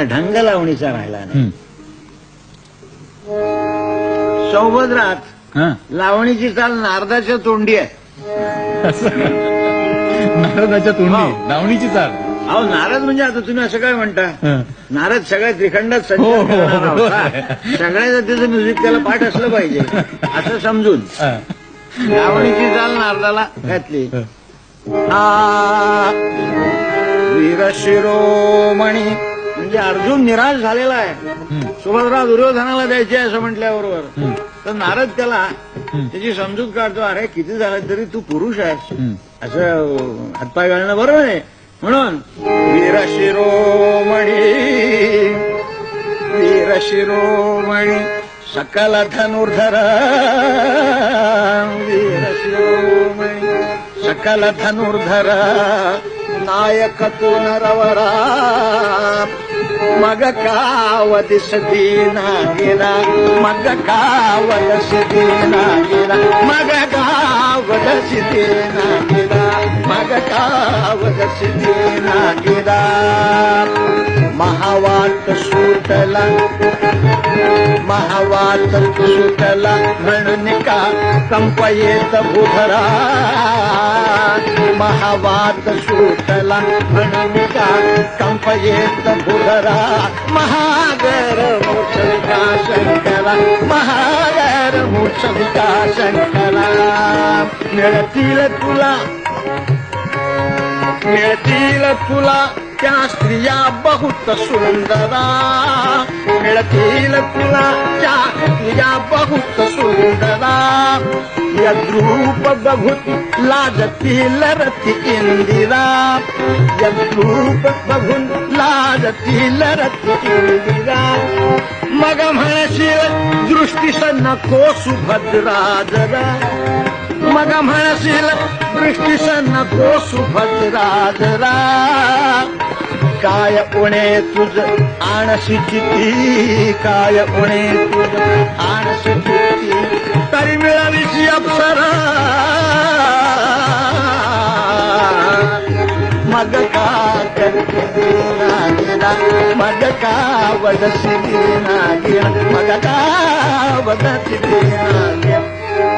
ढंग लावणीचा राहिला नाही. सौभद्रात लावणीची चाल नारदाच्या तोंडी आहे. नारदाच्या तोंडी लावणीची चाल. अहो नारद म्हणजे आता तुम्ही असं काय म्हणता, नारद सगळ्या त्रिखंडात संचार करणारा होता. सगळ्या जातीचं म्युझिक त्याला पाठ असलं पाहिजे असं समजून लावणीची चाल नारदाला घातली. वीर शिरोमणी म्हणजे अर्जुन निराश झालेला आहे, सुभद्रा दुर्योधनाला द्यायची आहे असं म्हटल्याबरोबर तर नारद त्याला त्याची समजूत काढतो. अरे किती झालं तरी तू पुरुष आहेस, असं हातपाय घालणं बरोबर आहे. म्हणून वीर शिरोमणी वीर शिरोमणी सकल धनुर्धर वीर शिरोमणी सकल धनुर्धर नायक तू नरवरा मग कावदिस दीना गिरा मग कावदस दीना गिरा मग कावदस दीना गिरा मग कावदस दीना गिरा. महावात सुटला महावात सुटला म्हणून का कंपयेत भूधरा महावात सुटला म्हणून का कंपयेत भूधरा. महागर मूर्छविका शंकरा महागर मूर्छविका शंकरा. मिळतील तुला त्या स्त्रिया बहुत सुंदरा मिळतील तुला त्या स्त्रिया बहुत सुंदरा. यद्रूप बघून लाजतील रती इंदिरा यद्रूप बघून लाजतील रती इंदिरा. मग म्हणशील दृष्टीस नको सुभद्रा जरा मग म्हणशील दृष्टीस नको सुभद्रा जरा. काय उणे तुझ आणशी चिती काय उणे तुझ आणशी चिती तरी मिळालीची अप्सरा. मग का करते दीना गिरा मग का वदसी दीना गिरा मग का वदसी दीना गिरा.